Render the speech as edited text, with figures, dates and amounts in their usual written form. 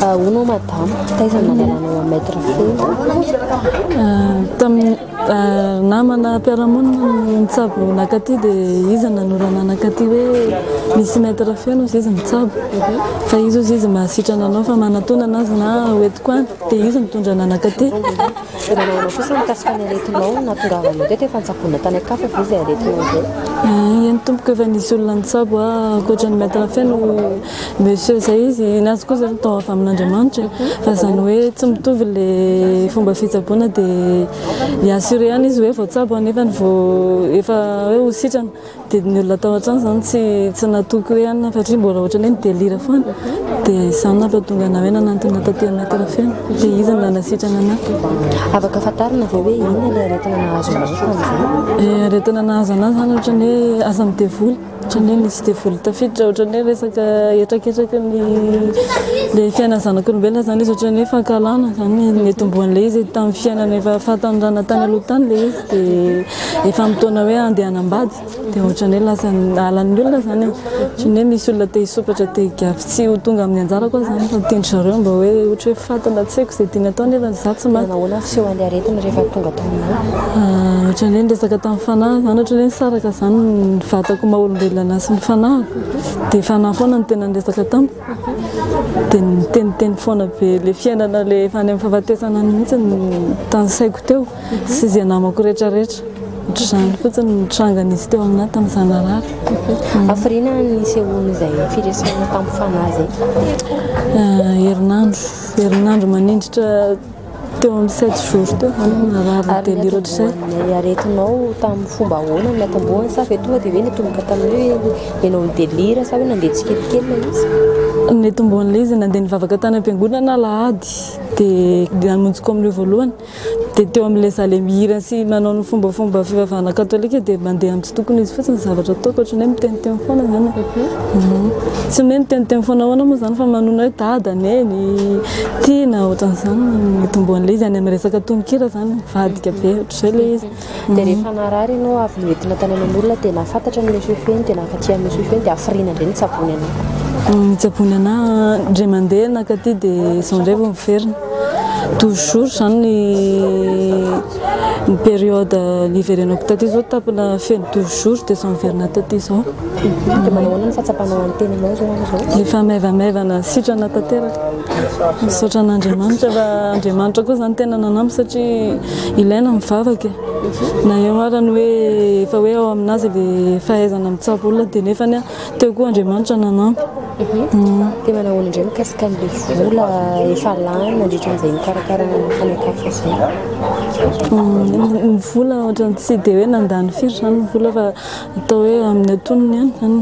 Hono madame taiza nalalagnao maître tamin'ny namana mpiaramonina mitsabo nakaty dia izy nanorana nakaty hoe misy maître feno izy mitsabo fa izy izy mahasitrana anao fa manatona anazy na hoentiko any dia izy mitondra nanakaty. Dia manao kosa mikasika ny aretinao natongavanao teto efa nitsaboana tany akafa fa izy aretinao zay. Eny tompoko efa nisy olona nitsabo ankoatran'ny maître feno monsieur zay izy nazy koa zay tao avy amin'Andriamanitra fa zany hoe tsy mitovy le fomba fitsaboana dia hiassuré ihany izy hoe vao tsabo nefa efa hoe ho sitrana dia ny olona tao an-trano zany tsy natoky hoe ihany satria mbola ohatran'ny hoe nidelira foana dia izany nampahatonga ana hoe nanantona taty maître feno dia izy nanasitrana anahy. Afaka fantarina ve hoe inona ilay aretina nahazo anao? Aretina nahazo anahy zany ohatran'ny hoe asa midevoly ohatran'ny hoe nisy devoly tafiditra ohatran'ny hoe resaka etraketraky le fiainana zanak'olombelona zany izy ohatran'ny hoe fankalana zany netomboan'ilay izy tamin'ny fiainana efa fahatanjana tany aloha tany ilay izy dia efa mitaona hoe andeha hanambady dia ohatran'ny hoe lasa halan'ny olona zany ohatran'ny hoe misy olona te hisopatra te higafy tsy ho tonga amin'ny anjara koa zany fa tindry zareo mba hoe ohatra hoe fatana tsy haiko izay tiany atao nefa za tsy maty. Nahoana fiseho an'ilay aretina rehefa tonga taminao? Ohatran'ny hoe niresaka tamin'ny fanahy zany ohatran'ny hoe nisaraka zany ny vatako maha-olombelona sy ny fanahiko dia fanahy foana ny tena niresaka tamiko dia niteniteny foana be le fiainana le efa any amin'ny fahafatesana any mihitsy tany saiko teo sy izay namako rehetrarehetra ohatran'izany fotsiny nitrangana izy teo aminahy tamin'ny Zanarary. Hafiriana ny sehoana izay firesahana tamin'ny fanahy zay? Herinandro manindritra teo amin'ny 7 jours teo narary delira ohatr'izay. Ny aretinao tamin'ny fomba ahoana ny atombohany sa ve tonga dia hoe nitomboka tamin'ny hoe ianao nidelira sa hoe nandeha tsikelikely ilay izy? Netomboan'ilay izy nandeha nivavaka tany am-piangonana Alahady dia namonjiko amin'io voalohany dia teo amin'ilay zaho ilay mihira sy manao ny fombafomba fivavahana katolika dia mandeha amin'ny tsy tokony izy fotsiny zavatra ataoko ohatran'ny hoe miteniteny foana zany. Tsy hoe miteniteny foana ahoana moa zany fa manona hoe dada neny tiana ohatran'izany netomboan'ilay izy any amin'ny resaka tononkira zany vadika be ohatr'izay ilay izy. Dia rehefa narary ianao avy noentina tany amin'olona dia nafantatra ny monsieur feno dia nafaty amin'ny monsieur feno dia hafiriana indray nitsabony anao? Nitsabony anahy indray mandeha nakaty dia izao indray vao miverina 12 jours zany ny période niverenako taty izao tapona feno 12 jours dia izao miverina taty izao. Dia manahoana ny fatsapanao amin'ny tenanao zao amin'izao? Efa maivamaivana sitrana tanteraka misaotra an'Andriamanitra fa Andriamanitra koa zany tena nanampy satria ilaina mivavaka na eo arany hoe efa hoe ao aminazy ilay fahaizana mitsabo olona dia nefany teo koa Andriamanitra nanampy. Dia manahoana indray mikasika an'ilay vola efa lany mandritra an'izay mikarakara tany akafa izay? Ny vola ohatrany tsy dia hoe nandany firy zany ny vola fa atao hoe amin'ny antonony ihany zany.